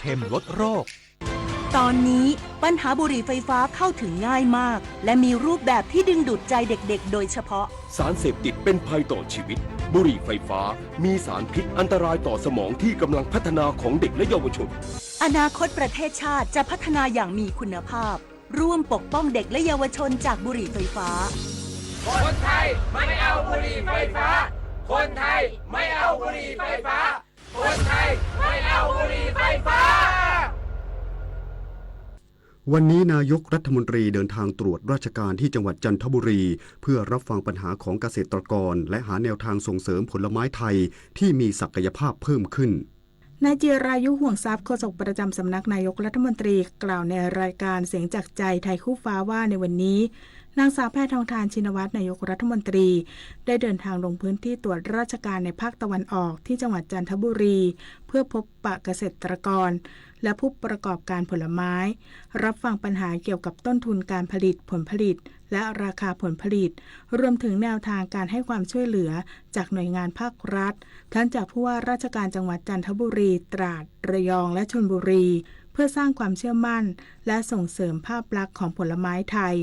เค็มลดโรคตอนนี้ปัญหาบุหรี่ไฟฟ้าเข้าถึงง่ายมากและมีรูปแบบที่ดึงดูดใจเด็กๆโดยเฉพาะสารเสพติดเป็นภัยต่อชีวิตบุหรี่ไฟฟ้ามีสารพิษอันตรายต่อสมองที่กำลังพัฒนาของเด็กและเยาวชนอนาคตประเทศชาติจะพัฒนาอย่างมีคุณภาพร่วมปกป้องเด็กและเยาวชนจากบุหรี่ไฟฟ้าคนไทยไม่เอาบุหรี่ไฟฟ้าคนไทยไม่เอาบุหรี่ไฟฟ้าคนไทยไม่เอาบุหรี่ไฟฟ้าวันนี้นายกรัฐมนตรีเดินทางตรวจราชการที่จังหวัดจันทบุรีเพื่อรับฟังปัญหาของเกษตรกรและหาแนวทางส่งเสริมผลไม้ไทยที่มีศักยภาพเพิ่มขึ้นนายจิรายุห่วงทรัพย์โฆษกประจำสำนักนายกรัฐมนตรีกล่าวในรายการเสียงจากใจไทยคู่ฟ้าว่าในวันนี้นางสาวแพทองธารชินวัตรนายกรัฐมนตรีได้เดินทางลงพื้นที่ตรวจราชการในภาคตะวันออกที่จังหวัดจันทบุรีเพื่อพบปะเกษตรกรและผู้ประกอบการผลไม้รับฟังปัญหาเกี่ยวกับต้นทุนการผลิตผลผลิตและราคาผลผลิตรวมถึงแนวทางการให้ความช่วยเหลือจากหน่วยงานภาครัฐทั้งจากผู้ว่าราชการจังหวัดจันทบุรีตราดระยองและชลบุรีเพื่อสร้างความเชื่อมั่นและส่งเสริมภาพลักษณ์ของผลไม้ไทย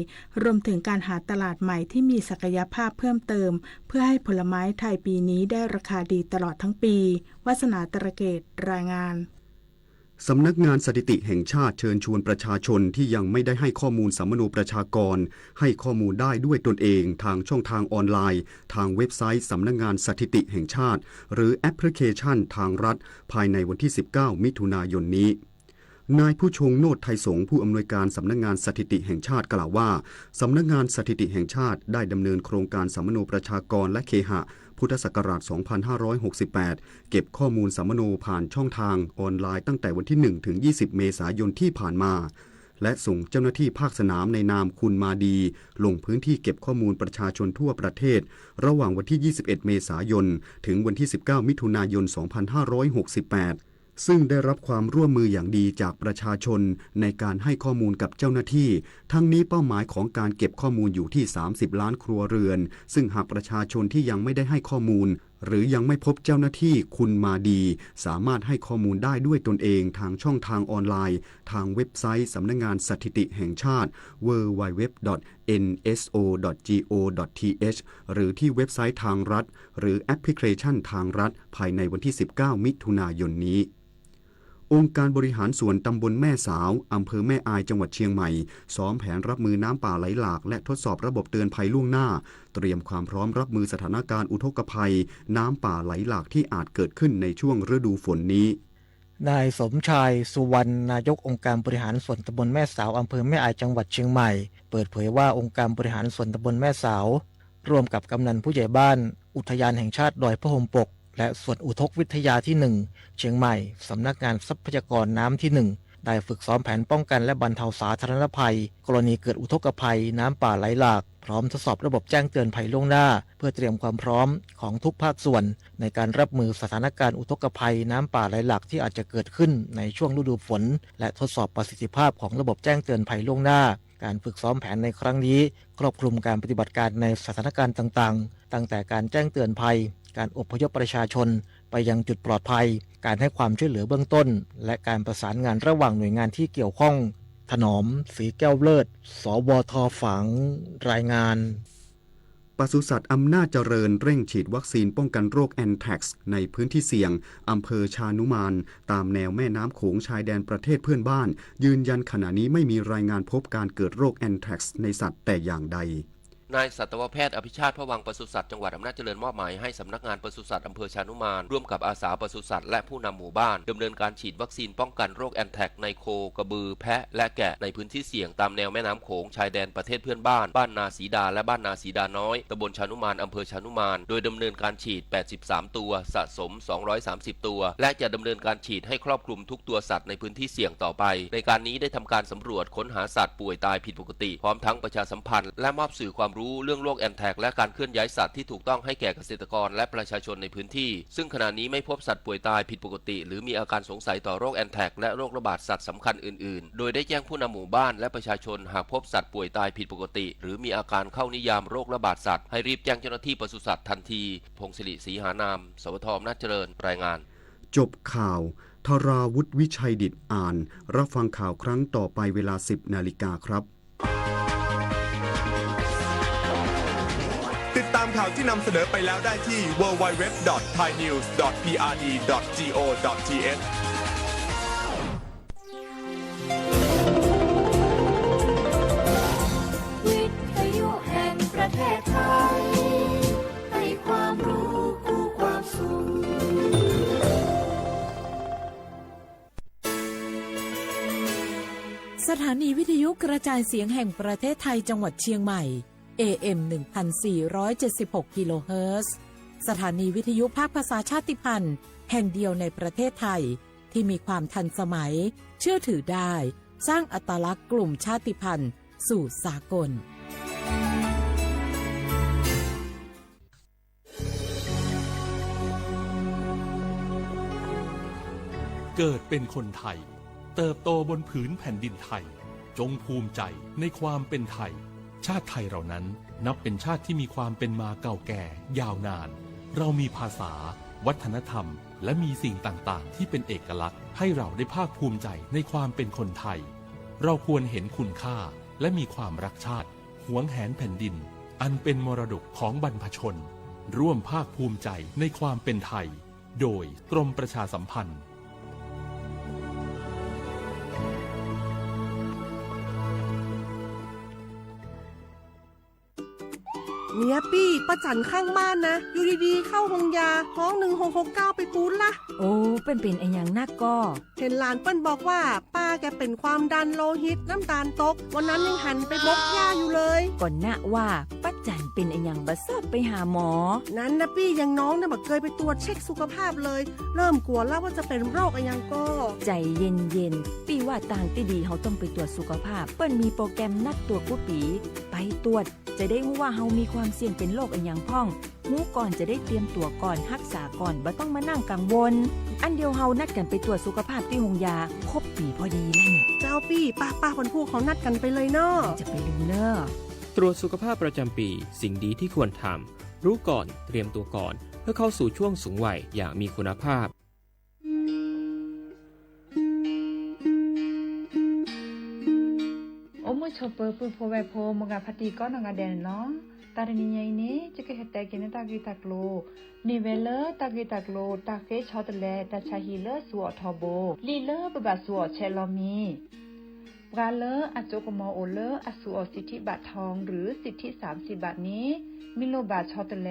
รวมถึงการหาตลาดใหม่ที่มีศักยภาพเพิ่มเติมเพื่อให้ผลไม้ไทยปีนี้ได้ราคาดีตลอดทั้งปีวาสนาตระเกตรายงานสำนักงานสถิติแห่งชาติเชิญชวนประชาชนที่ยังไม่ได้ให้ข้อมูลสัมมโนประชากรให้ข้อมูลได้ด้วยตนเองทางช่องทางออนไลน์ทางเว็บไซต์สำนักงานสถิติแห่งชาติหรือแอปพลิเคชันทางรัฐภายในวันที่ 19 มิถุนายนนี้นายผู้ชงโนดไทยสงฆ์ผู้อำนวยการสำนักงานสถิติแห่งชาติกล่าวว่าสำนักงานสถิติแห่งชาติได้ดำเนินโครงการสัมมโนประชากรและเคหะพุทธศักราช 2568 เก็บข้อมูลสัมมโนผ่านช่องทางออนไลน์ตั้งแต่วันที่ 1 ถึง 20 เมษายนที่ผ่านมาและส่งเจ้าหน้าที่ภาคสนามในนามคุณมาดีลงพื้นที่เก็บข้อมูลประชาชนทั่วประเทศระหว่างวันที่ 21 เมษายนถึงวันที่ 19 มิถุนายน 2568ซึ่งได้รับความร่วมมืออย่างดีจากประชาชนในการให้ข้อมูลกับเจ้าหน้าที่ทั้งนี้เป้าหมายของการเก็บข้อมูลอยู่ที่ 30 ล้านครัวเรือนซึ่งหากประชาชนที่ยังไม่ได้ให้ข้อมูลหรือยังไม่พบเจ้าหน้าที่คุณมาดีสามารถให้ข้อมูลได้ด้วยตนเองทางช่องทางออนไลน์ทางเว็บไซต์สำนักงานสถิติแห่งชาติ www.nso.go.th หรือที่เว็บไซต์ทางรัฐหรือแอปพลิเคชันทางรัฐภายในวันที่ 19 มิถุนายนนี้องค์การบริหารส่วนตำบลแม่สาวอำเภอแม่อายจังหวัดเชียงใหม่ซ้อมแผนรับมือน้ำป่าไหลหลากและทดสอบระบบเตือนภัยล่วงหน้าเตรียมความพร้อมรับมือสถานการณ์อุทกภัยน้ำป่าไหลหลากที่อาจเกิดขึ้นในช่วงฤดูฝนนี้นายสมชายสุวรรณนายกองค์การบริหารส่วนตำบลแม่สาวอำเภอแม่อายจังหวัดเชียงใหม่เปิดเผยว่าองค์การบริหารส่วนตำบลแม่สาวร่วมกับกำนันผู้ใหญ่บ้านอุทยานแห่งชาติดอยพระห่มปกและส่วนอุทกวิทยาที่ 1 เชียงใหม่สำนักงานทรัพยากรน้ำที่ 1 ได้ฝึกซ้อมแผนป้องกันและบรรเทาสาธารณภัยกรณีเกิดอุทกภัยน้ำป่าไหลหลากพร้อมทดสอบระบบแจ้งเตือนภัยล่วงหน้าเพื่อเตรียมความพร้อมของทุกภาคส่วนในการรับมือสถานการณ์อุทกภัยน้ำป่าไหลหลากที่อาจจะเกิดขึ้นในช่วงฤดูฝนและทดสอบประสิทธิภาพของระบบแจ้งเตือนภัยล่วงหน้าการฝึกซ้อมแผนในครั้งนี้ครอบคลุมการปฏิบัติการในสถานการณ์ต่างๆตั้งแต่การแจ้งเตือนภัยการอพยพประชาชนไปยังจุดปลอดภัยการให้ความช่วยเหลือเบื้องต้นและการประสานงานระหว่างหน่วยงานที่เกี่ยวข้องถนอมศรีแก้วเลิศสวท.ฝางรายงานปศุสัตว์อำนาจเจริญเร่งฉีดวัคซีนป้องกันโรคแอนแทรกซ์ในพื้นที่เสี่ยงอำเภอชานุมานตามแนวแม่น้ำโขงชายแดนประเทศเพื่อนบ้านยืนยันขณะนี้ไม่มีรายงานพบการเกิดโรคแอนแทรกซ์ในสัตว์แต่อย่างใดนายสัตวแพทย์อภิชาติพวังค์ปศุสัตว์จังหวัดอำนาจเจริญมอบหมายให้สำนักงานปศุสัตว์อำเภอชานุมานร่วมกับอาสาปศุสัตว์และผู้นำหมู่บ้านดำเนินการฉีดวัคซีนป้องกันโรคแอนแทรกในโคกระบือแพะและแกะในพื้นที่เสี่ยงตามแนวแม่น้ำโขงชายแดนประเทศเพื่อนบ้านบ้านนาสีดาและบ้านนาสีดาน้อยตำบลชานุมานอำเภอชานุมานโดยดำเนินการฉีด83ตัวสะสม230ตัวและจะดำเนินการฉีดให้ครอบคลุมทุกตัวสัตว์ในพื้นที่เสี่ยงต่อไปในการนี้ได้ทำการสำรวจค้นหาสัตว์ป่วยตายผิดปกติพร้อมทั้งประชาสัมพันธ์และมอบสื่อความรู้เรื่องโรคแอนแทรกและการเคลื่อนย้ายสัตว์ที่ถูกต้องให้แก่เกษตรกรและประชาชนในพื้นที่ซึ่งขณะนี้ไม่พบสัตว์ป่วยตายผิดปกติหรือมีอาการสงสัยต่อโรคแอนแทรกและโรคระบาดสัตว์สำคัญอื่นๆโดยได้แจ้งผู้นำหมู่บ้านและประชาชนหากพบสัตว์ป่วยตายผิดปกติหรือมีอาการเข้านิยามโรคระบาดสัตว์ให้รีบแจ้งเจ้าหน้าที่ปศุสัตว์ทันทีพงศิริศรีหานามสวท.อำนาจเจริญรายงานจบข่าว ธาราวุฒิวิชัยดิษฐ์อ่าน รับฟังข่าวครั้งต่อไปเวลา 10 นาฬิกาครับ ติดตามข่าวที่นำเสนอไปแล้วได้ที่ www.thainews.prd.go.thวิทยุแห่งประเทศไทยให้ความรู้คู่ความสุขสถานีวิทยุกระจายเสียงแห่งประเทศไทยจังหวัดเชียงใหม่ AM 1476 กิโลเฮิรตซ์ สถานีวิทยุภาคภาษาชาติพันธุ์แห่งเดียวในประเทศไทยที่มีความทันสมัยเชื่อถือได้สร้างอัตลักษณ์กลุ่มชาติพันธุ์สู่สากลเกิดเป็นคนไทยเติบโตบนผืนแผ่นดินไทยจงภูมิใจในความเป็นไทยชาติไทยเรานั้นนับเป็นชาติที่มีความเป็นมาเก่าแก่ยาวนานเรามีภาษาวัฒนธรรมและมีสิ่งต่างๆที่เป็นเอกลักษณ์ให้เราได้ภาคภูมิใจในความเป็นคนไทยเราควรเห็นคุณค่าและมีความรักชาติหวงแหนแผ่นดินอันเป็นมรดกของบรรพชนร่วมภาคภูมิใจในความเป็นไทยโดยกรมประชาสัมพันธ์เนี่ยปี้ป้าจันข้างบ้านนะอยู่ดีๆเข้าห้องยาห้อง1669ไปปูนละโอ้เป็นไอ้อย่างนักก็เห็นหลานเปิ้นบอกว่าป้าแกเป็นความดันโลหิตน้ำตาลตกวันนั้นยังหันไปบกยาอยู่เลยก่อนนะว่าป้าจันเป็นไอ้อย่างบัดซอบไปหาหมอนั้นนะปี้ยังน้องนะบักเคยไปตรวจเช็คสุขภาพเลยเริ่มกลัวแล้วว่าจะเป็นโรคอะไรยังก็ใจเย็นๆปี้ว่าต่างที่ดีเขาต้องไปตรวจสุขภาพเปิ้นมีโปรแกรมนัดตรวจกุปีไปตรวจจะได้รู้ว่าเฮามีความเสี่ยงเป็นโรคอะไรอย่างพ่องรู้ก่อนจะได้เตรียมตัวก่อนรักษาก่อนบ่ต้องมานั่งกังวลอันเดียวเฮานัดกันไปตรวจสุขภาพที่โรงยาครบปีพอดีแล้วเนี่ยเจ้าปี้ป้าคนผู้เขานัดกันไปเลยเนาะจะไปดูเนาะตรวจสุขภาพประจำปีสิ่งดีที่ควรทำรู้ก่อนเตรียมตัวก่อนเพื่อเข้าสู่ช่วงสูงวัยอย่างมีคุณภาพโอ้มือชอบเปิดปืนโพแวโพมงาพัตีก้อนงาแดนเนาะตาเรนิยัยนี้จะเกิดแต่กินตากีตากโลนิเวลตากีตากโลตาเกชอตแลตาชาฮิเลสัวทอโบลีเลบบะสัวเชลอมีปราเลอโจกมอโอเลอสัวสิทธิบัตรทองหรือสิทธิ30 บาทนี้มิโลบาชอตแล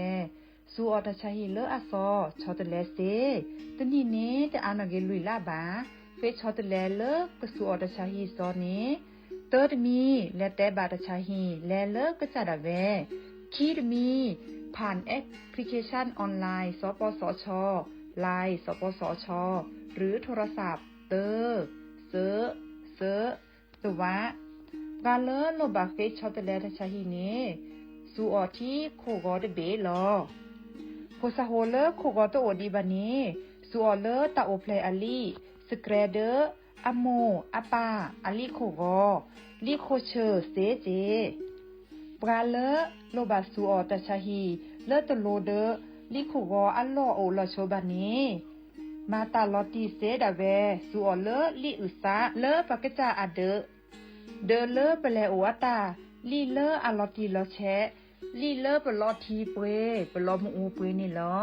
สัวตาชาฮิเลอซอชอตแลเซตนี้เนแต่อานาเกลุยลาบาเฟชอตแลเลกสัวตาชาฮิซอนี้เติร์ดมีและแต่บาตชาฮีและเลิกก็จะดาเวคีดมีผ่านแอปพลิเคชันออนไลน์สปสช.ไลน์สปสช.หรือโทรศัพท์เตอร์เซอตัวการเลิกโลบาเฟชช็อตเลตชาฮีเนสูออที่โคกอเดเบลอโพสาโฮเลโคกอตโอดีบานีสูออเลตาโอเพลอลีสเกรเดอร์อะโมอะปาอะลิโคกอลิโคเชอร์เซเจปราเลโลบาสูออตชาฮีเลตโลเดลิโคกออัลโลโอลโชบานีมาตาลอติเซดาเวสูออเลลิอุซาเลปากจาอะเดเลเปเลโออะตาลิเลอะลอติลอแชลิเลเปลอทีเปเปลอมอูเปนี่ลอ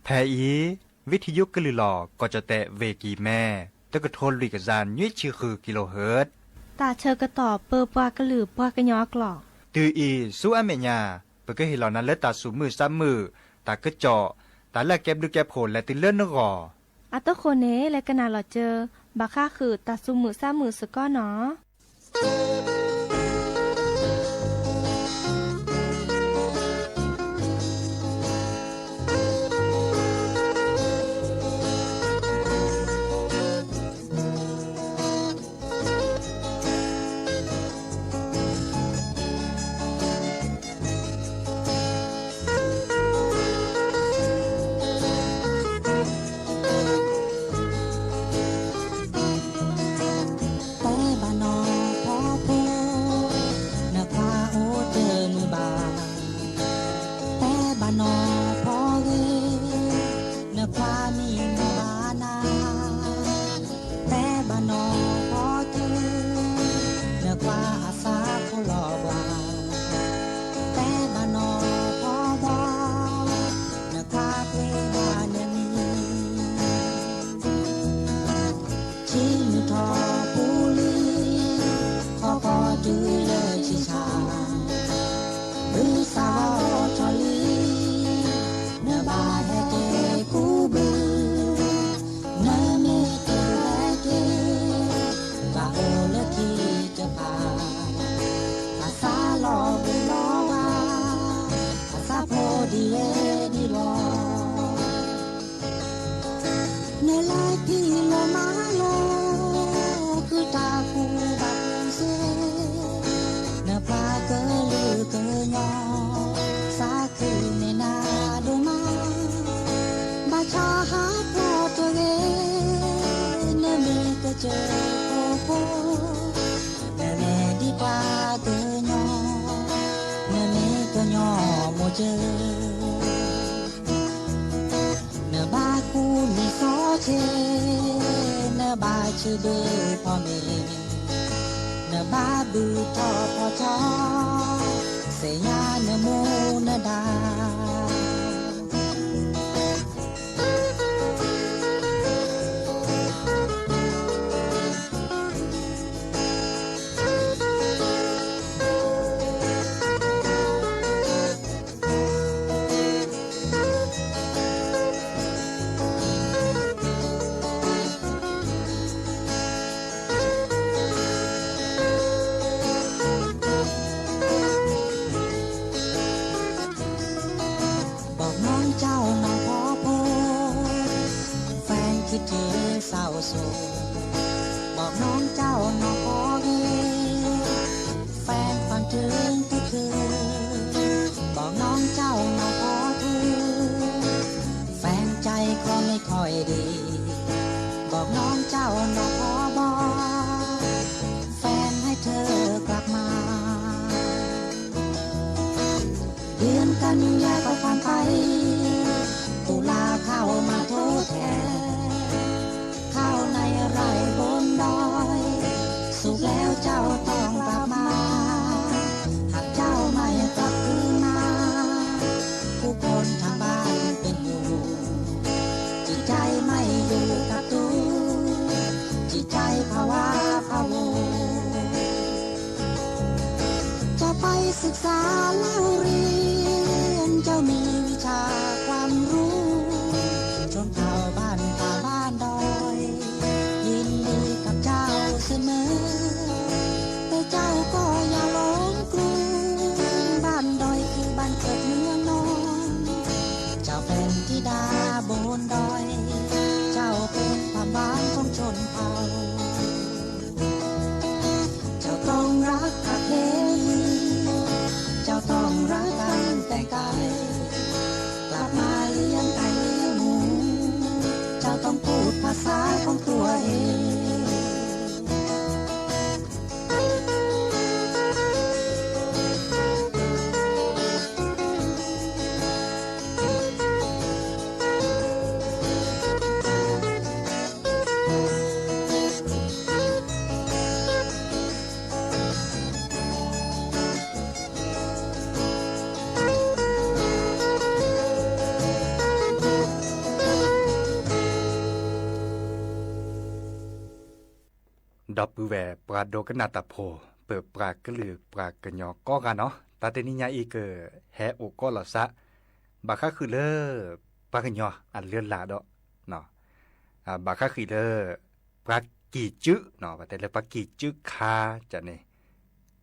แทอีวิทยุกลือหลอก็จะแตะเวกีแม่ ตะกะทนลุยกะจานยุ้ยชื่อคือกิโลเฮิรตซ์ตาเชอกระต่อเปิบปากระหลือปากระยอกหลอกตืออีสู้อเมญาเปก็เห็นเหล่านั้นและตาสูมือซ้ำมือตากระเจาะตาแลกแก็บดึกแก็บโผล่และติเลื่อนนกออัตโคเนและกะนาหลอเจอบาค่าคือตาซุมือซ้ำมือสะก้อเนาะเจอโปแม่ดีกว่าเกยอแม่ก็ยอโมเจอเนบาคูนี่ซอเชเนบาชื่อเดือพ่อแม่เนบาบือทอพอชอเสียเนโมเนดาบอกน้องเจ้าน้องขอเงินแฟนฝันถึงทุกคืนบอกน้องเจ้าน้องขอทูแฟนใจก็ไม่ค่อยดีบอกน้องเจ้าน้องขอบอกแฟนให้เธอกลับมาเดือนกันยายก็ผ่านไปตุลาเข้ามาทดแทนข้าวในไร่บนดอยสุกแล้วเจ้าต้องกลับมาหากเจ้าไม่กลับคืนมาผู้คนทางบ้านเป็นอยู่จิตใจไม่อยู่กับตัวจิตใจภาวะพะวงจะไปศึกษาแล้วเรียนเจ้ามีวิชาความรู้ชนเผ่าบ้านป่าบ้านดอยยินดีกับเจ้าเสมอแต่เจ้าก็อย่าหลงกลัวบ้านดอยคือบ้านเกิดเมืองนอนเจ้าเป็นธิดาบนดอยเจ้าเป็นความบ้านของชนเผ่าเจ้าต้องรักประเพณีเจ้าต้องรักกันแต่งกายกลับมา ดอกปือแหวปลาโดกนาตาโพเปิดปลากระลือปลากระยอก็กันเนาะตาเตนิยาอีเกอแฮโอก็หลอซะบาค่าคือเลอปลากระยออันเลือนลาดอกเนาะบาค่าคือเลอปลากี่จึเนาะแต่เลปลากี่จึคาจะเนี่ย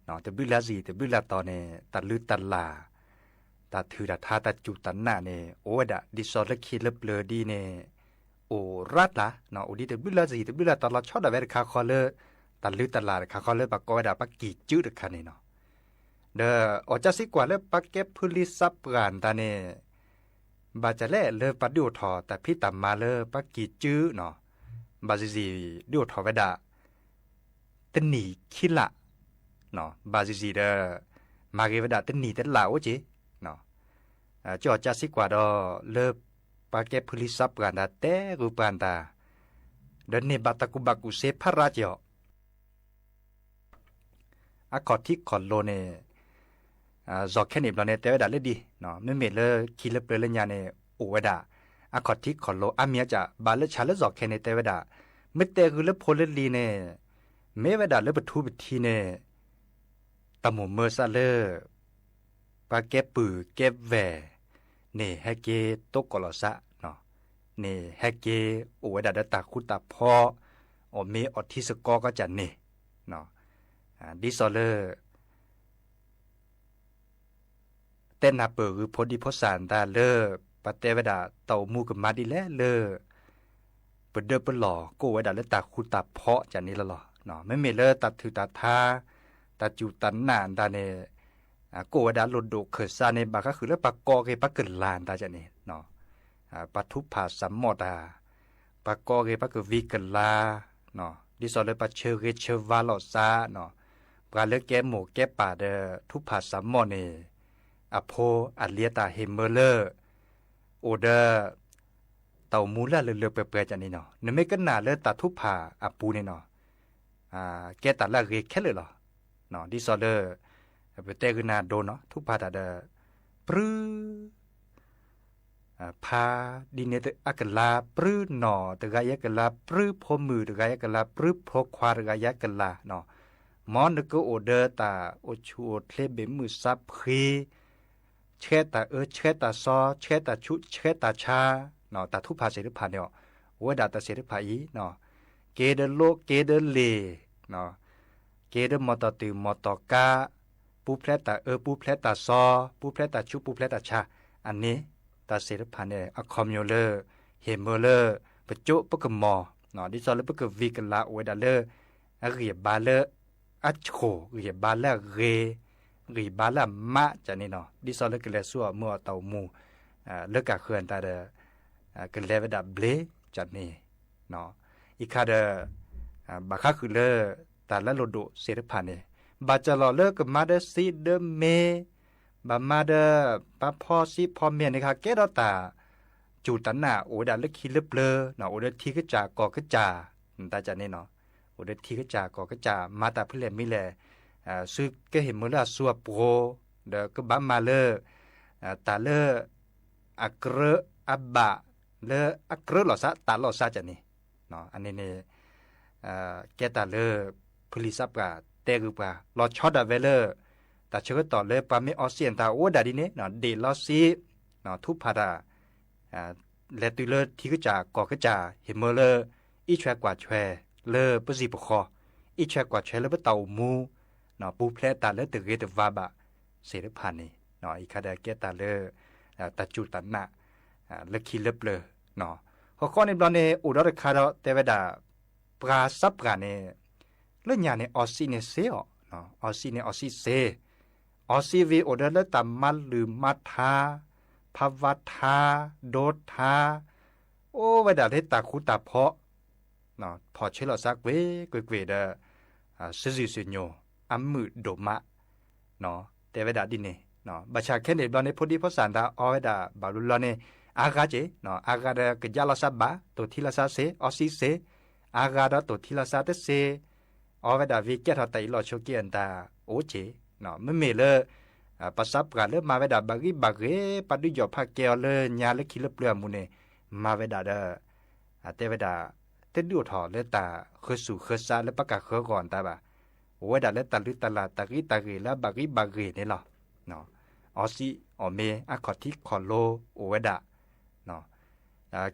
เนาะแต่บิลาซีแต่บิลาตอนเนี่ยตัดลือตัดลาตัดถือตัดท่าตัดจุตันหน้าเนี่ยโอ้ดะดิซอลคิดเล็บเลอดีเนี่ยโอ้รัดละเนาะโอ้ดีแต่บิลาซีแต่บิลาตอนเราชอบแต่เวลาคาคอเลอตัดลือตัดลาคาคอเลอปากก้อยดะปลากี่จึเด็กคันเนี่ยเนาะเด้ออจะสิกว่าเลปลาเก็บพุลิซับปานตาเนี่ยบาจะแล่เลปลาดิวทอแต่พี่ต่ำมาเลปลากี่จึเนาะบาซีดิวทอเวดาตันหนีคิละเนาะบาซีเดอมาเกเวดาตันหนีตันลาวจิเนาะจอจะสิกว่าดอเลปาเก็บพุลิซับกันดาเตรูปันตาเดนเนบัตกุบักุเซพระราชยออะคอทิคอนโลเนจอกแค่นิบเราเนเตเวดาเลดีเนาะไม่เมเลคิเลเปเลญญาเนโอเวดาอะคอทิคอนโลอาเมียจะบาเลชาเลจอกแค่เนเตเวดาไม่เตกุเลโพเลลีเนเมเวดาเลปทูบิทีเนตะหมูเมอซาเลปาเก็บปือเก็บแหวเนแฮเกตกกลอซะเนาะเนแฮเกโอเวดาเดตาคุตาพอโอเมออทิสกอก็จะเนเนาะดิซอเลเต้นนาเปิดคือพอดีพอสารตาเลอปะเตเวดาเต่ามูกับมาดีแลเลอเปิดเดอเปิดหล่อกูเวดาเลตาคูตาเพาะจากนี้ละหล่อเนาะไม่เมเลอตัดถือตาทาตาจูตันนานตาเนกูเวดาหลุดโดเขิดซาเนบาก็คือเลอปากกอเกปากเกิดลานตาจากนี้เนาะปะทุผาสัมมอดาปากกอเกปากเกิดวีเกิดลาเนาะดิซอเลปะเชเกเชวาลอซาเนาะปลาเลือแกหมูแกป่าเดอทุผาสัมมอเนอโพอัลเลียตาเฮมเมเลอร์โอเดอเต่ามูลาเลือเปื่อยๆจันนี่เนาะนึกไม่กันหนาเลอตาทุผาอปูนี่เนาะแกตาละเรแค่เลยเหรอเนาะดิซอเลอร์เปเตกุนาโดเนาะทุผาตาเดอปรื้พาดิเนตอักลาปรื้หนอตะกายกลาปรื้พอมือตะกายกลาปรื้พอควาตะกายกลาเนาะมอนนึกโอเดอตาโอชูเทเลเบมือซับพรีเชตาเชตาซอเชตาชุเชตาชาเนาะตาทุพาเสริพาเนี่ยโอดาตาเสริพาอีเนาะเกเดโลเกเดเลเนาะเกเดมอตตือมอตกาปูเพลตาปูเพลตาซอปูเพลตาชุปูเพลตาชาอันนี้ตาเสริพาเนี่ยอะคอมโยเลอร์เฮมเมเลอร์ปะจุปะกมอเนาะดิซอเลปะกวีกันลาโอดาเลออะเรียบาเลออัจโคเรียบาเลเรรีบาลามะจะนี่เนาะดิซอลกเลซัวมัวเตามูเลิกกะเขื่อนตาเดกเลเวดาเบลจัดนี่เนาะอีคาเดบาคาคือเลตาละโลโดเสรพานี่บาจะลอเลิกกับมาเดซีเดเมบามาเดปาพอซีพอเมียนนะคะแกดอตาจูตันนาโอดาลคิเลเบลเนาะโอเดทีกะจากอกะจาตาจะนี่เนาะโอเดทีกะจากอกะจามาตาเพลมิเลซึกก็เห็นเมื่อสัวโปรเดก็บ้ามาเลตาเลอักเรอับบะเลอักเรหล่อซะตาหล่อซะจะนี่เนาะอันนี้เนี่ยแกตาเลพลิซับกะเตกุปะรอช็อตอะเวเลแต่เชื่อต่อเลยปาไม่ออเซียนตาโอ้ดาดิเนเนาะเดลอซีเนาะทุพาดาเลตุเลที่ก็จากกอกจ่าเห็นเมื่อเลอีแชกว่าแชเลปะสิปคออีแชกว่าแชเลปะเต่ามูเนาะปูเพลตาเลตึกเกตวาบะเสรพันนี่เนาะอีคาเดเกตาเลตาจูตันนะเลคิเลเปลเนาะข้อข้อในบอลเนอุดรคาร์เตเวดาปราซับกันเนเรื่องอย่างเนออซีเนเซอเนาะออซีเนออซีเซออซีวีอุดรเลตามัลหรือมัทาภวัทาโดทาโอเวดาเลตาคุตาเพาะเนาะพอเชลซักเวกเวเดซิซิซิโยอัมมือโดมะเนาะเตเวดาดินเนเนาะบัชชาแค่เนบลอเนพอดีพอสันดาอเวดาบาลุลอเนอากาเจเนาะอากาเดกะยาลาซาบะตัวทิลาซาเซออซิเซอากาดตัวทิลาซาเตเซอเวดาวิเกตไตลอโชเกียนตาโอเจเนาะไม่เมเลปัสสับกะเลมาเวดาบากิบาเกปะดุยอพาเกลเลญาเลคิเลเปลือมูเนมาเวดาเดเตเวดา เต็ดดูถอเลยตาเคยสู่เคยซาแล้วประกาศเคยก่อนตาบ่าโอ้ยดัดแล้วตาลึตาลาตากิตากีแล้วบากีนี่หรอเนาะออซีออเมอะขอที่ขอโลโอ้ยดะเนาะ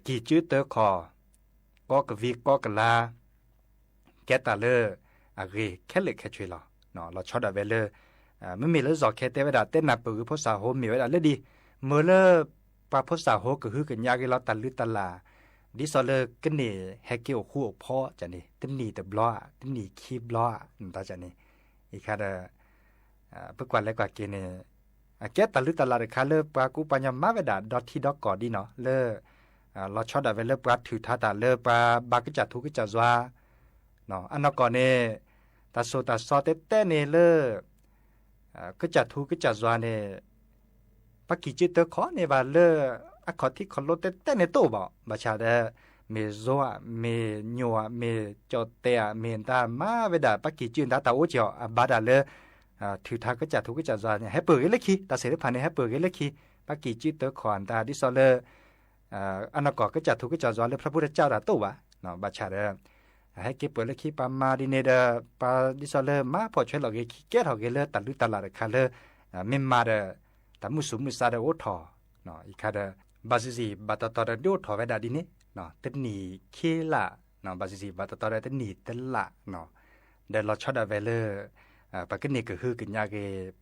กี่จื้อเตอคอก็กวีก็กลาแกตาเลอะเรแค่เล็กแค่ช่วยหรอเนาะเราชอบดาเวเลไม่มีแล้วจอแค่เตเวดาเต้นนับปือภาษาโฮมีเวดาเลยดีเมื่อเลปาภาษาโฮก็คือกันยากเราตาลึตาลาดิซอเลกันนี่แฮกเกลคู่พ่อจันนี่ตึ้นนี่แต่บล้อตึ้นนี่คีบล้อตาจันนี่อีกคาเดเพื่อกว่าแล้วกว่าเกเนี่ยแกตาลึตาลาเดคาเลปากูปัญญามาเวดาดอทที่ดอกก่อดีเนาะเลเราชอบดาเวเลปาถือท่าตาเลปาบากจัดทุกจัดว่าเนาะอันนก่อนเนี่ยตาโซตาซอเต้เนี่ยเลก็จัดทุกจัดว่าเนี่ยปักกิจิตเตอร์ขอเนี่ยว่าเลอะขอที่ขอรถเต้นในตู้บ่บัชาเดเมโซะเมญัวเมจอเตะเมนตามาเวดาปักกิจินตาตาโอเจียวบาดาเลถือทาก็จัดทุกจัดว่าเนี่ยให้เปิดกันเลยคีตาเสด็จผ่านเนี่ยให้เปิดกันเลยคีปักกิจิตเตอร์ขอนตาดิซอเลอันนั้นก็จัดทุกจัดว่าเลยพระพุทธเจ้าตาตู้วะเนาะบัชาเดให้เก็บเปิดเลยคีปามาดิเนเดปาดิซอเลมาพอช่วยเราเกคีแก้เราเกเลตัดลุตลาดคาเลเมมมาเดแต่มุสุมุซาเดโอทอเนาะอีกคาเดบาซิซีบาตตอร์ดูถอเวดาดินี่เนาะตึนีเคละเนาะบาซิซีบาตตอร์ตึนีตึละเนาะเดลอชอดาเวเลปากนี่ก็คือกันยาเก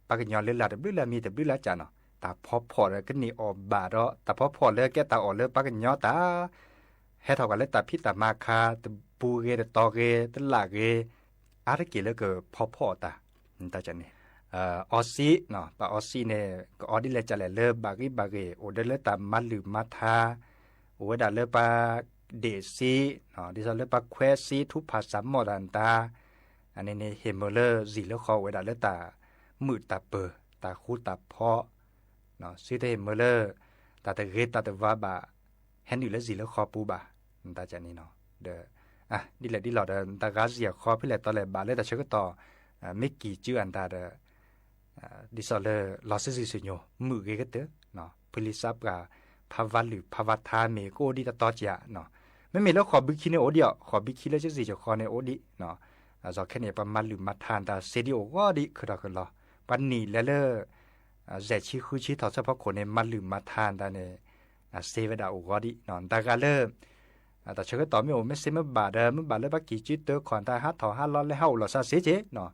ปากยอนเลลาดบลามีแต่บลาจาเนาะตาพอเลยกันนี่อบบาดอตาพอเลยแกตาออเลยปากยอตาให้เท่ากันเลยตาพิตามาคาตปูเกตตอเกตละเกอะไรกี่เลยก็พอตาตาจันนี่ออซีเนาะปาออซีเนี่ยก็ออดิเลจะเลบากีโอเดเลตามาลือมาทาโอเวดาเลปาเดซีเนาะดิซาเลปาเควซีทุภาษาโมดันตาอันนี้เนี่ยเฮมเลอร์ซีเลคอเวดาเลตามือตาเปอตาคูตาพอเนาะซีเตเฮมเลอร์ตาเตเกตาเตวาบาแฮนดิเลซีเลคอปูบาตาจานี่เนาะเดดิเลดิหลอดตากาเซียคอพิเลตอเลบาเลตาเชกต่อไม่กี่ชื่ออันตาเดดิซอเลลอสซิซิโยมือเกตเตเนาะพลิซับกับภาวะหรือภาวะทาเมโกดิตตอจีเนาะไม่มีแล้วขอบิคิเนโอเดียวขอบิคิเลจะสิจะขอในโอดิเนาะจอแค่เนี่ยประมาณหรือมาทานตาเซดิโอก็ดิคือเราคือรอปันนี่แล้วแจชิคือชิถอดเฉพาะคนในมาหรือมาทานตาเนี่ยเซเวดาโอก็ดิเนาะตากาเลแต่เชื่อต่อไม่โอไม่เซมื่อบาดมื่อบาดเลยบักกี่จิตเตอร์ขอนตาฮัทถอฮัทล้อเลยเฮาหล่อซาเสเจเนาะ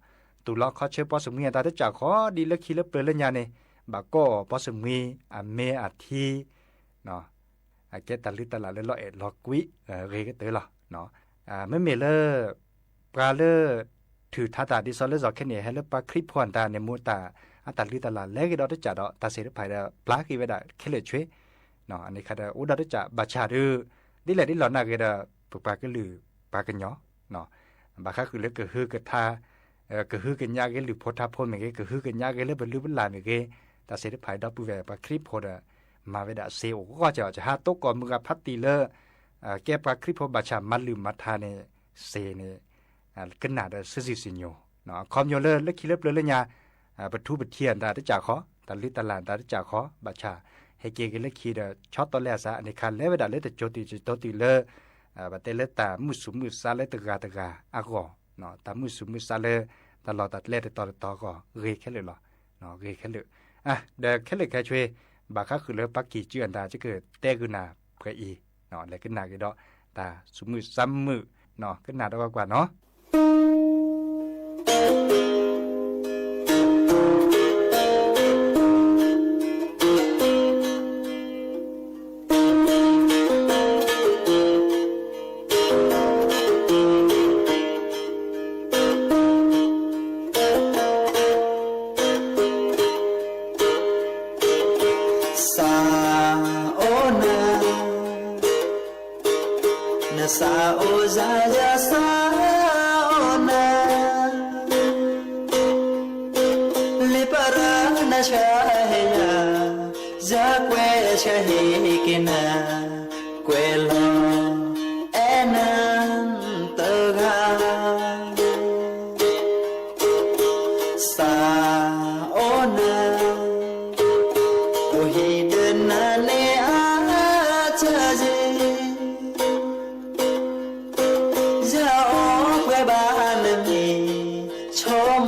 ตุลาเขาเชื่อปอสมีตาได้จากขอดีเล็กขี้เล็กเปลือยเลยเนี่ยบากก็ปอสมีเมอาทีเนาะแกตาลิตาลาเลยลอเอ็ดลอกุยเรก็เตอหรอเนาะไม่เมเลปลาเลถือท่าตาดิซอลเลจอกแค่เนี่ยให้เลปลาคลิปพวนตาในมูตาอัตาลิตาลาเล็กดอได้จัดตาเสียไปแล้วปลากี่เวดาแค่เลยช่วยเนาะอันนี้ค่ะเดอุดาได้จัดบาชาดื้อดิแหละดิหลอนน่ะก็ได้ปลาก็ลือปลากันเนาะเนาะบาค่าคือเล็กก็คือก็ท่าก็คือกันยากหรือพอทับพ้นเหมือนกันก็คือกันยากเลยบรรลุบรรลาเหมือนกันแต่เสด็จภายดับผู้แวปคลิปพอดมาเวดาเซลก็จะหาโต๊ะก่อนมือกับพัตติเลอแก้ปคลิปพอบาชามัดลืมมัทาเนี่ยเซเนี่ยกันหนาเดซิซิโยเนาะคอมโยเลอร์เล็กคิเลเปลือยเนี่ยปทุบเทียนตาได้จากขอตาลิตาลานตาได้จากขอบาชาให้เกกันเล็กคิดช็อตตอนแรกซะในคันเลเวดาเลแต่โจติเลอบัดเตเลตามุสุมุซาเลตกาอากอเนาะตามุสุมุซาเลตลอดตัดเล่ต่อก็เรแค่เลยหรอเนาะเรแค่เลยเดี๋ยวแค่เลยแค่ช่วยบาค่าคือเลยปักกี่เจือนตาจะเกิดเตกุนาเพื่ออีเนาะแล้วก็นากี่ดอกตาสุมือซ้ำมือเนาะก็นาดกว่าเนาะ เ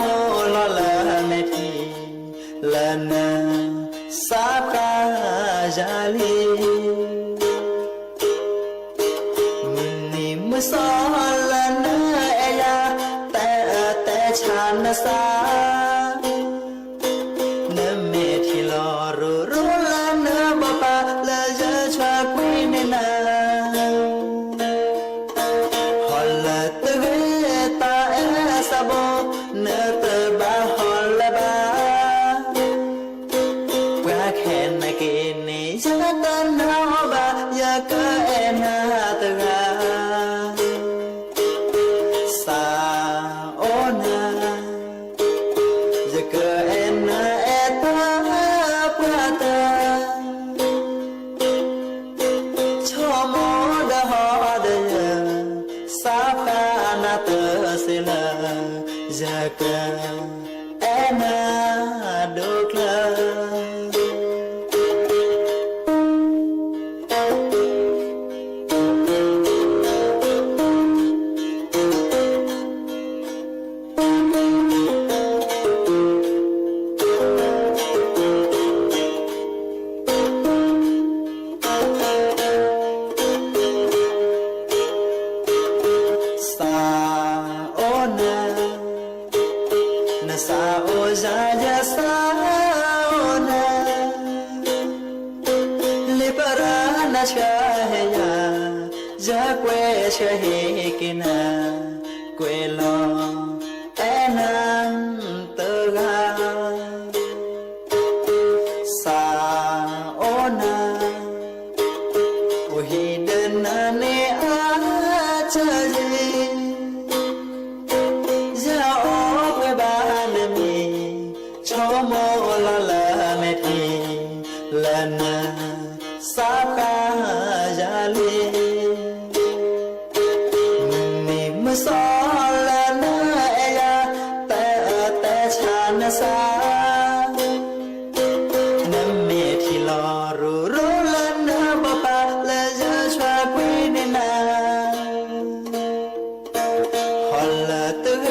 โมลอละเมทีละนาสาบาจาลีมุนีมุสอละนาเอยาแต่ชานสาเนเมทีลอรูละนาบปาละจะชวากุยเนนาฮอลตะเกตาเอสบเนตบาฮอลบาว่าแค่นเกนีจะตันหาบายากะเอนาตะกาสาโอนาจะกะเอนาเอตาปะตาชอมอดะฮอดะยาสาฟานาตะสิลาจะกะเอนาดูคลาสาโอนานาสาโอจาจาสาโอนาลิปรานาชาเฮยาจะเกวชะเฮกินาเกวลอเอนันเตกาสาโอนาโอฮิเดนาเนอาจาจีจะออกไปบ้านมีชอมอละละเมทีละนาสาบาจาลีมีมุสอละนาเอยาแต่ชานสาน้ำเมทีลอรูละนาบปาละจะชวากุยเนนาฮอลตะเก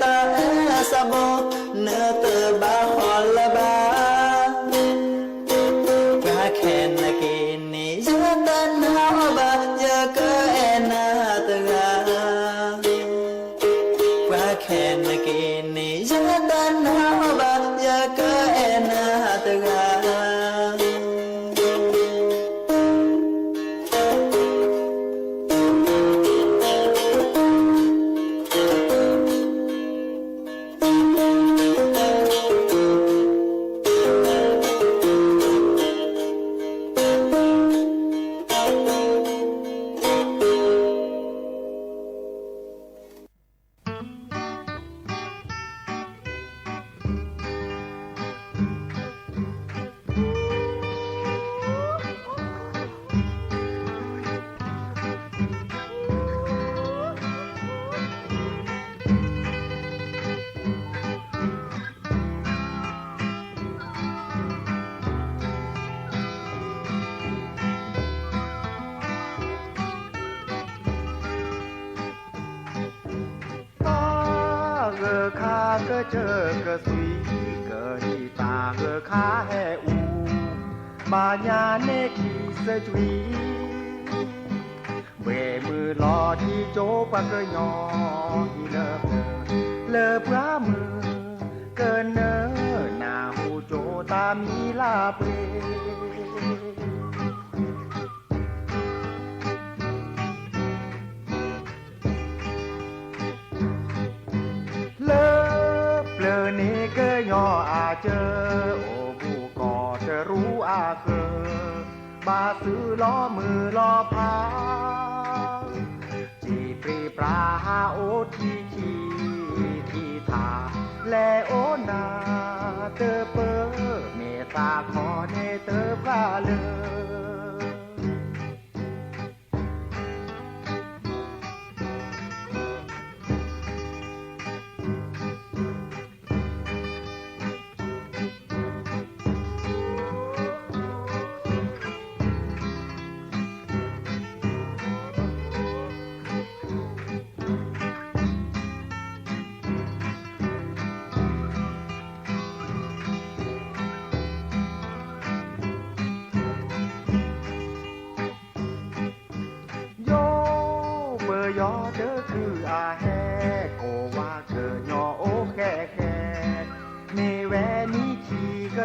ตาเอสบเนตบาฮอลบาว่าแค่นเกนีจะตันหาบายากะเอนาตะกาว่าแค่นเกนีจะตันหาบายากะเอนาตะกาก็เจอก็สุยก็ฮีตาก็ขาแหอูบาญาเนกีเสจุยเวมือลอที่โจปะก็ยอฮีเลอพระมือเกินเนอหน้าหูโจตามีลาเปนี่ก็ย่ออาเจอโอ้ผู้ก่อจะรู้อาเกอบาซื้อล้อมือล้อพาจีปรีปราหาโอทีทีทาแลโอนาเตอเปอเมตาขอเนเตอพาเลอ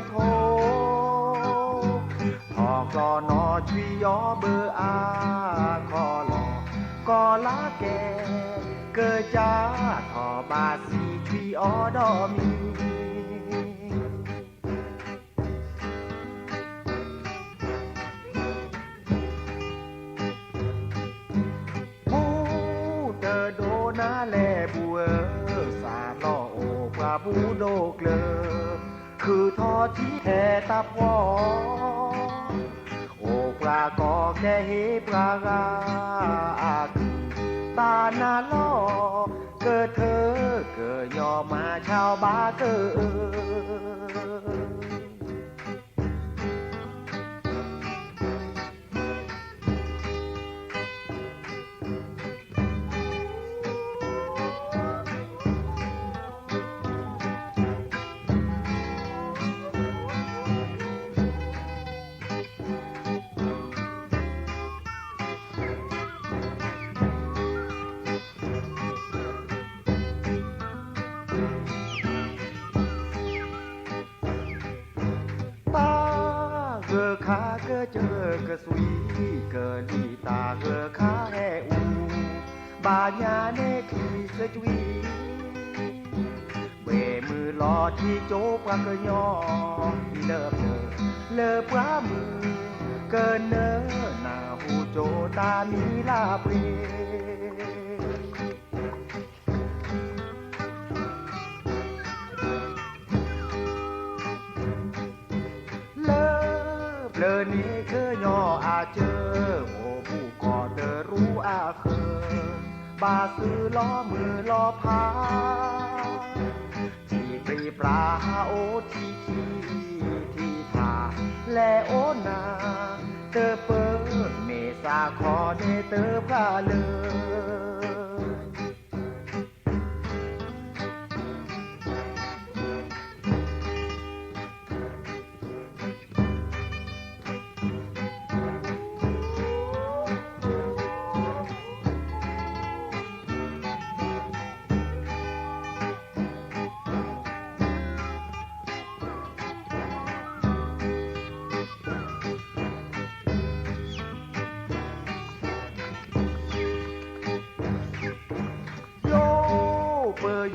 โททอกลอนอชุยยอเบออาคอลอกอลาแกเกิดจ้าทอบาสีชุยออดอมีนาแลบัวสาลอโอปลาบูโดเกลอคือทอที่แท้ตาพอโอปลากอแกเฮปลากาตานาลอเกิดเธอเกิดยอมาชาวบ้าเกิดข้าเกอเจอกะสุยเกอลีตาเกอข้าแออูบาญาเนคีเสจุยเบมือลอที่โจปะเกยอที่เลิบเลิบปลามือเกินเนอหน้าหูโจตามีลาเปรเลอนี้เคยย่ออาเจอโหผู้ก่อเดอรู้อาเคอบาซื้อล้อมือล้อพาที่ปรีปลาโอทีที่ทาและโอนาเตอเปิดเมษาคอเนเตอพระเลย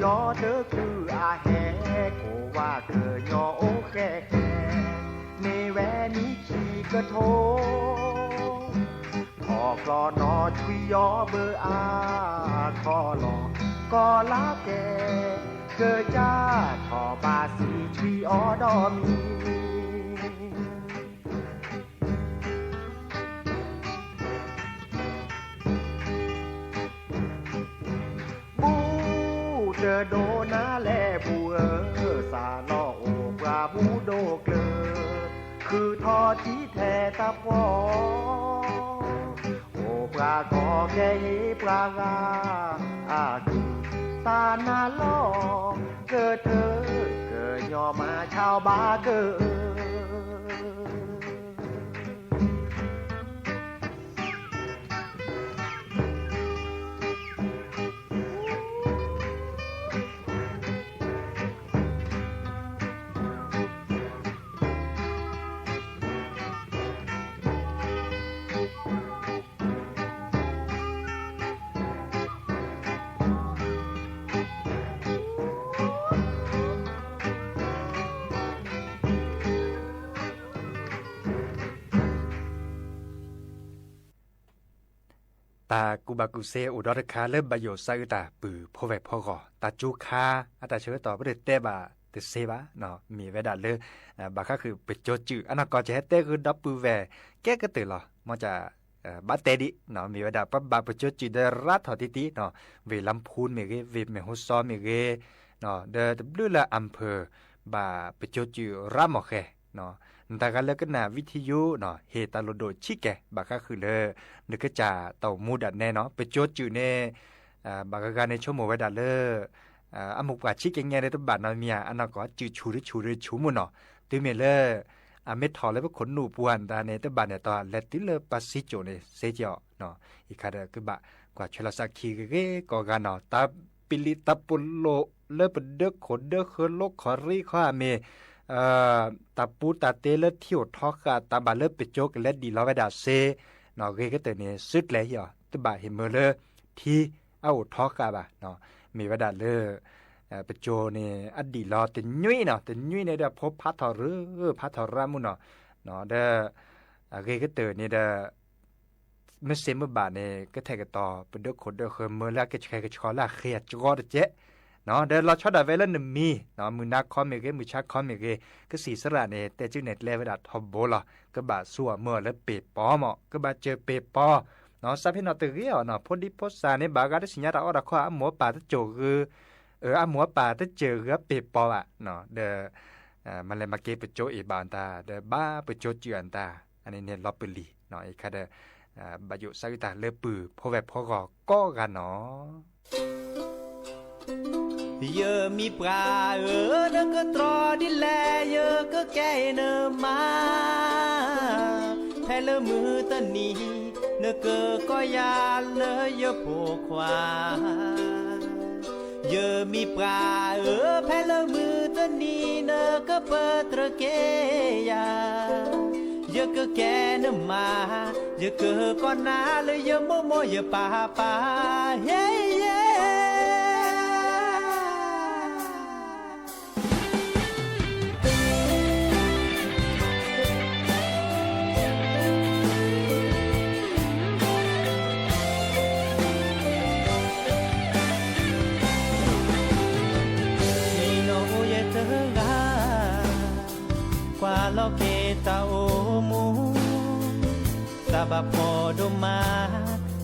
ยอเธอคืออาแฮโกว่าเธอยอโอแค่ในแวนี้ขี่กระโทพอกลอนอชุยยอเบออาคอลอกอลาแกเกิดจ้าทอบาสีชุยออดอมีเจอโดนาแลบัวสาลอโอปลาบูโดเกลอคือทอที่แท้ตาพอโอปลากอแกเฮปลากาคือตานาลอเกิดเธอเกิดยอมาชาวบ้าเกิดตากูบากูเซอุดรคาเริ่มประโยชน์ซะตาปือพ่อแวพ่อก่อตาจูคาอาตาเชื่อต่อบ่ได้เตบาตเซบาเนาะมีเวดาเลยบาก็คือไปโจจืออันนั้นก็จะให้เตคือดับปือแวแก้ก็ตื่นหรอมันจะบาเตดิเนาะมีเวดาปั๊บบาไปโจจือได้รัดถอติติเนาะเวลำพูนเมเกเวเมโฮซอเมเกเนาะเดบลูละอำเภอบาไปโจจือราหมอแคเนาะแต่กันแล้วก็น่ะวิทยุเนาะเฮตาโลโดชิแกบาก็คือเลยนึกก็จะเต่ามูดัดแน่เนาะไปโจจือเน่บากการในชั่วโมงไว้ดัดเลยอมุกว่าชิแกงแง่ในตัวบาดนอนเมียอันนั้นก็จือชูมุนเนาะตื้อเมเลเม็ดถอแล้วก็ขนหนูปวนตาในตัวบาดเนี่ยตอนและตื้อเลยปัสสิโจเนเซเจาะเนาะอีกคาเดคือบะกว่าชลสักคีก็กันเนาะตาปิลิตาปุโลเลปเดกขนเดกเคโลขอรีข้าเม ตาปูตาเตเลเที่ยวทอกกะตาบาเลปิโจกเลดีลอเวดาเซเนาะเกก็เตเนี่ยสุดเลยเหรอตบาเห็นเมื่อเลที่เอาทอกกะบะเนาะมีเวดาเลปิโจเนี่ยอดีลอติยุ้ยเนาะติยุ้ยเนี่ยเด้อพบพัทธรือพัทธรามุเนาะเด้อเกก็เตเนี่ยเด้อเมื่อเซมบาเนี่ยก็แทกต่อเป็นเด็กคนเด็กเคยเมื่อแล้วก็ใช้ก็ชอละเครียดจอดเจ๊เนาะเดี๋ยวเราชอบได้เวลาหนึ่งมีเนาะมือนักคอมเมเกมือชักคอมเมเกก็สีสระเนี่ยแต่จึงเน็ตเลวดัดทอบโบล่ะก็บาสัวเมื่อแล้วเปปปอเหมาะก็บาเจอเปปปอเนาะซาพี่นอตเรียเนาะพอดีพอสาเนี่ยบากาได้สัญญาเราเอาละข้อหมัวป่าตะโจคือหมัวป่าตะเจอเรือเปปปออ่ะเนาะเดี๋ยวมันเลยมาเก็บไปโจอีบานตาเดี๋ยวบ้าไปโจเจือนตาอันนี้เนี่ยล็อบเปลีเนาะอีกค่ะเดี๋ยวบายุสักตาเลือปือพอแบบพอก็กันเนาะเยอะมีปลาเนก็ตรอดิแลเยอะก็แก่เนมาแพ้เลมือตะนี้เนก็ก็ยาเลยเยอะโผควาเยอะมีปลาแพ้เลมือตะนี้เนก็เปิดตระเกยาเยอะก็แก่เนมาเยอะก็นาเลยเยอะโมโมเยอะป่าเฮ้เย้lo que tao mu sa ba po do ma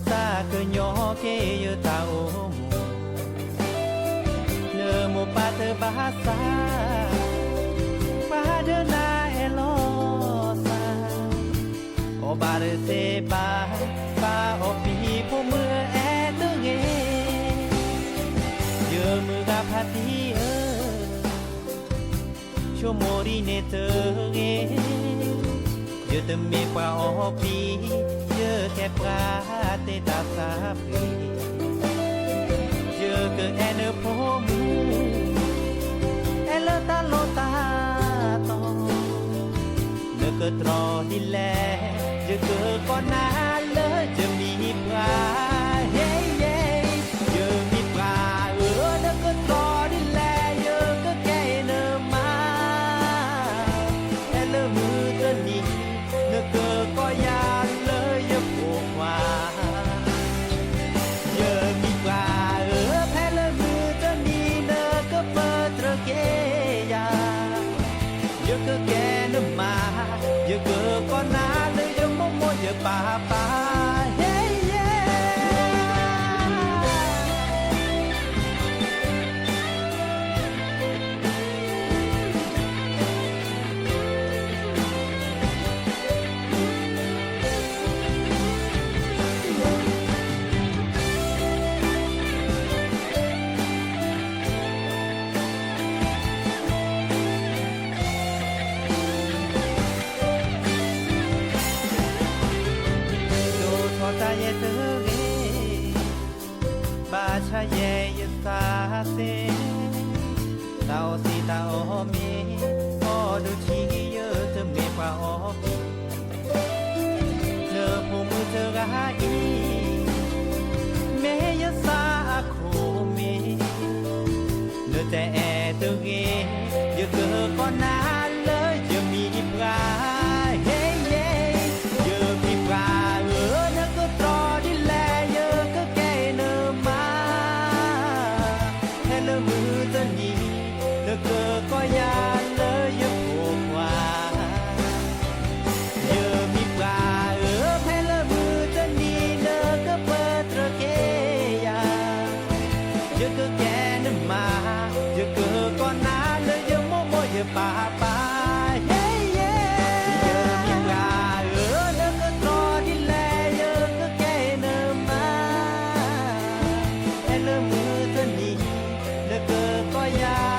sa que nyo que yo tao mu ne mo pa te ba sa pa de na elo sa o ba de se ba o pi po mu e tu ge yo mu ga pa ti cho mori ne te ge yo te me pa o pi yo ke pra te ta sa pi yo ke en po mu el ta lo ta to ne ke tro di le yo ke ko na le je mi pra hey hey yo mi pra ne ke tro di le yo ke ke ne ma cơ có ya lỡ yo phù hoa giờ mi qua phe lỡ mưa cho ni nơ cơ pơ trơ kê ya yo cơ kê nơ mà yo cơ có na lỡ yo mô mô yo pa pa hey ta ye te ge ba cha ye ye sa se tao si tao mi o du chi ye te me pa o pi le pu mu te ga i me ye sa ko mi le te e te ge ye ke ko na le ye mi pra hey yeah ye mi pra cơ có ya lỡ yo phù hoa giờ mi pra phe lỡ mưa cho ni nơ cơ pơ trơ kê ya giờ cơ kê nơ mà giờ cơ có na lỡ yo mô mô yo pa pa hey yeah giờ mi pra nơ cơ tro đi lẹ giờ cơ kê nơ mà phe lỡ mưa cho ni nơ cơ có ya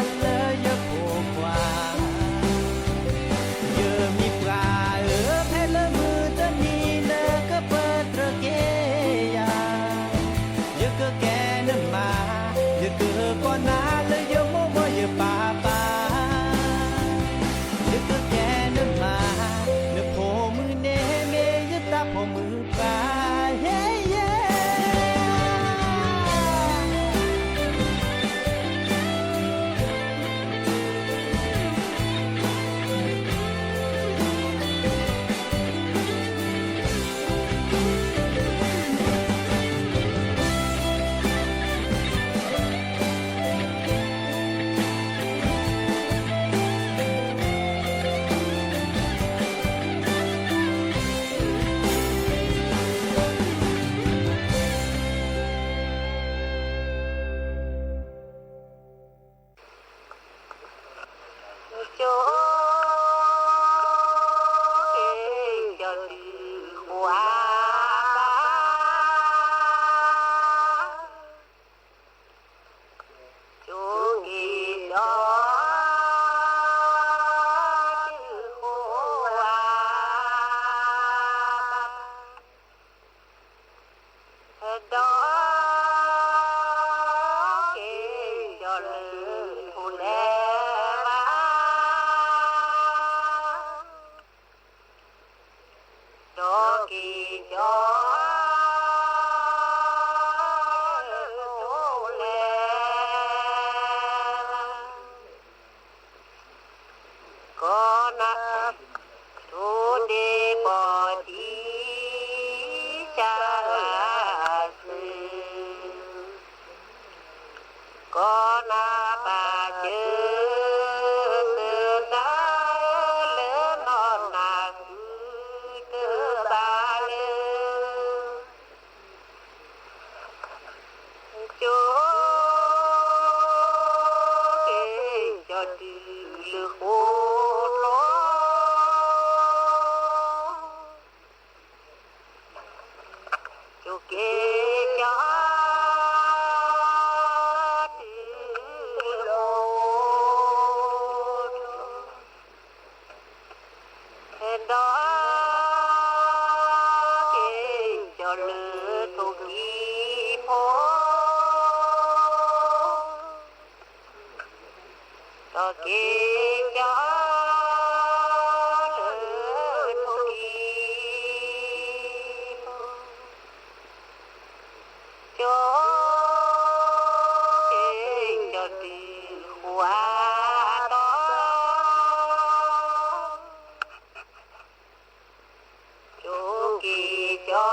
con na le yo mo mo ye pa pa นะทุเดปอดีจาลาสืก็นาปาเจอสือดาเลนอนนาคือเกือบาเลโจเกจอดีลโคโลโจเกจาดอเกจอลทุกีโพตอเกจอลทุกีโพจอเกจอดีหัวตอโจกีจอ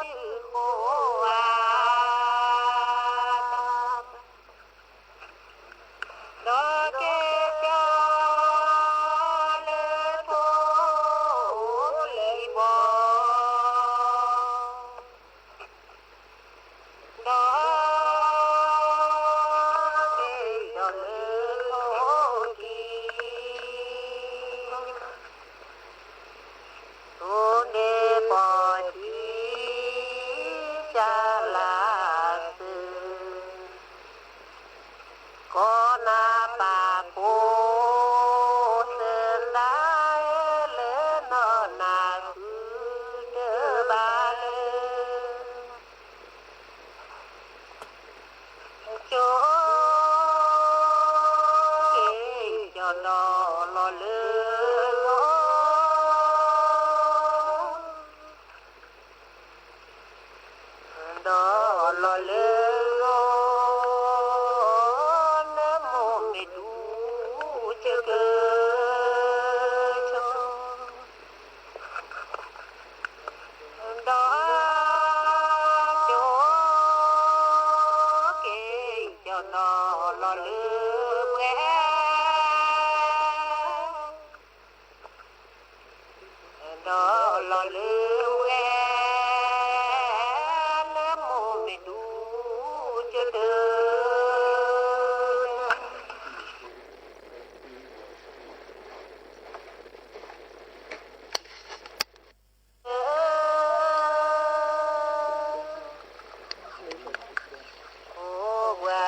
ติโคอาดอเกจอเลโทลีบอดอเกจอเลโทกีทุเดปอดีจาลาสืก็นาปาโกเสลายเลนอนาคือเดบาเลโจเกจอดอลอเลดอลอเลโลนะโมเมดูเจเกชดอโจเกจอดอลอเลเมดอลอเลเมนะโมเมดูเจเกโอวา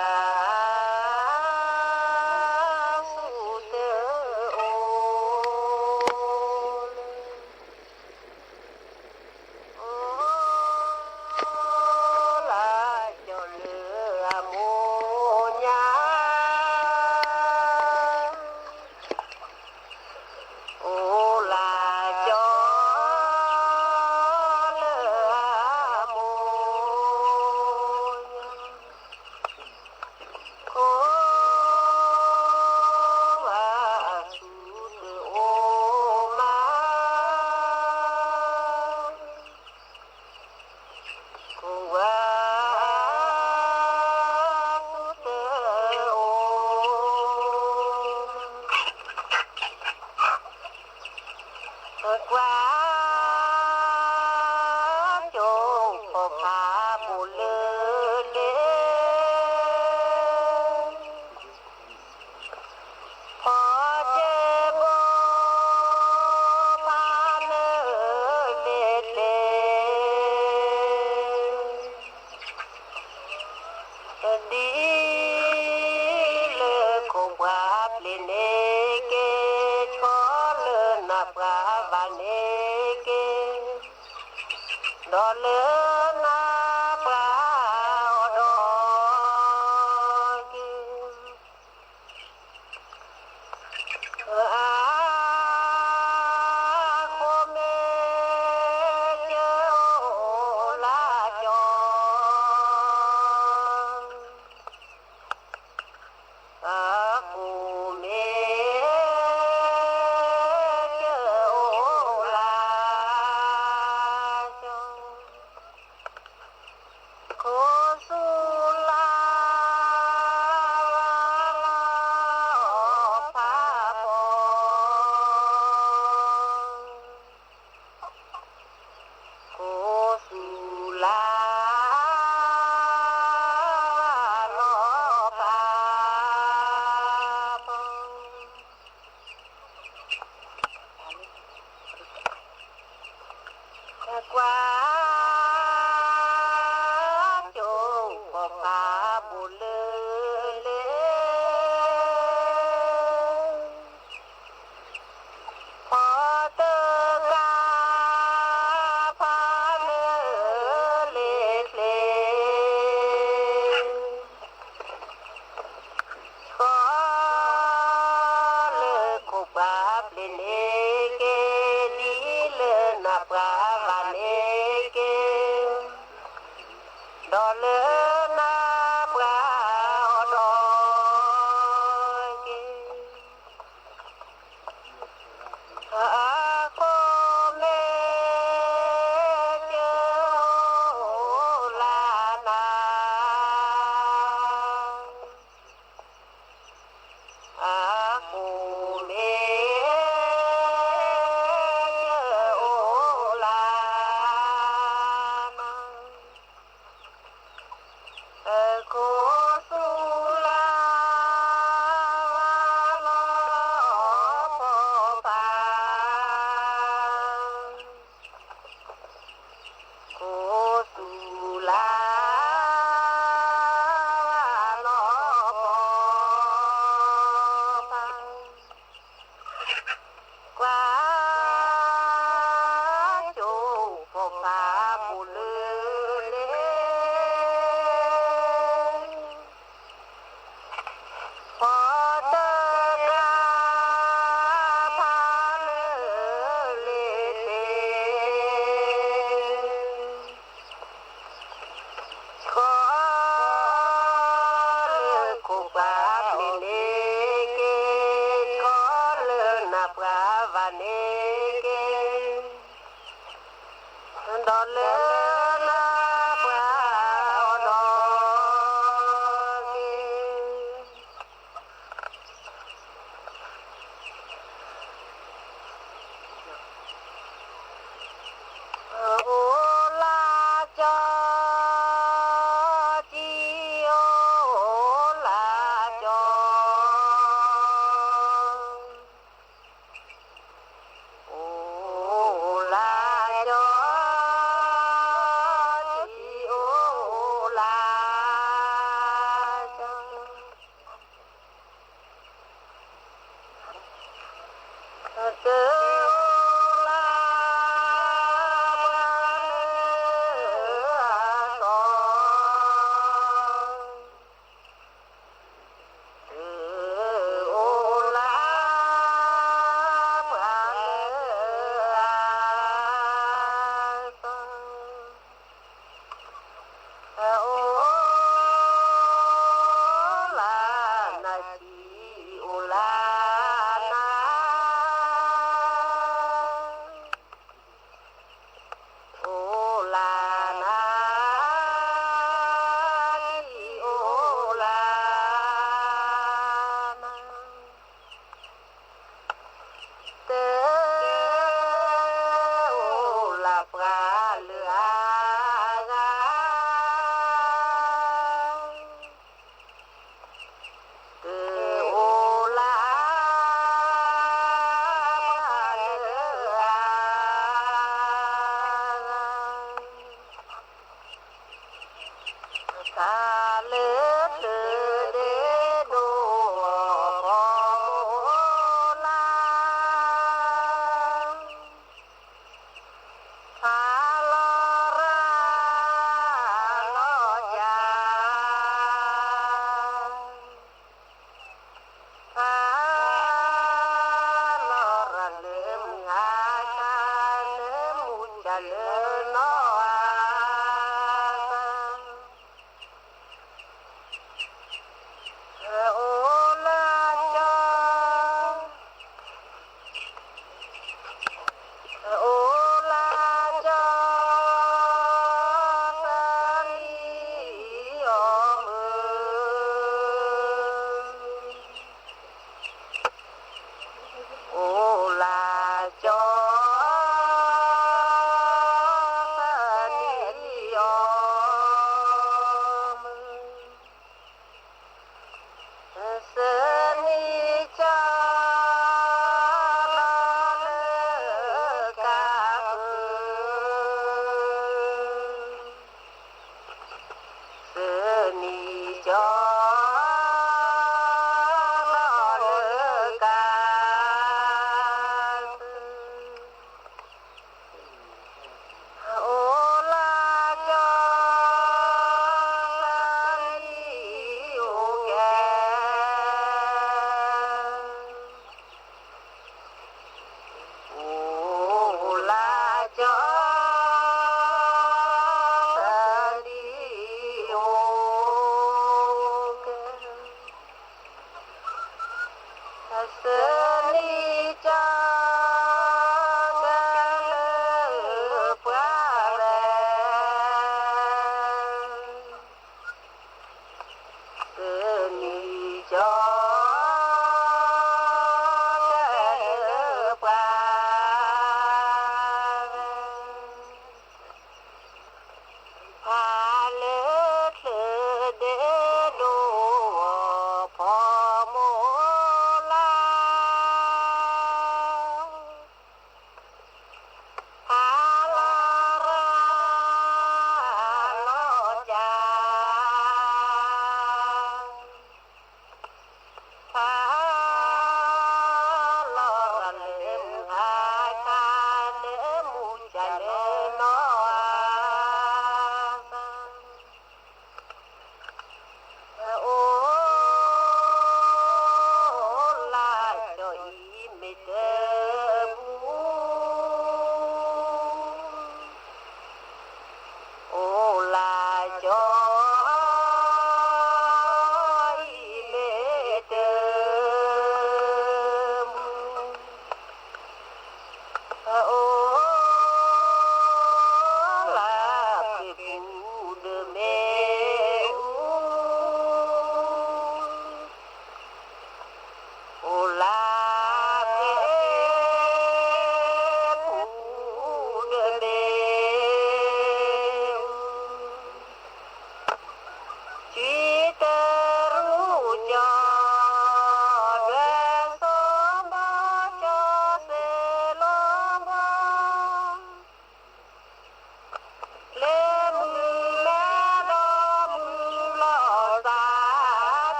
เ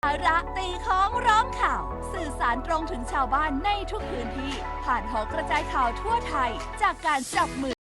สาระตีของร้องข่าว สื่อสารตรงถึงชาวบ้านในทุกพื้นที่ ผ่านหอกระจายข่าวทั่วไทย จากการจับมือ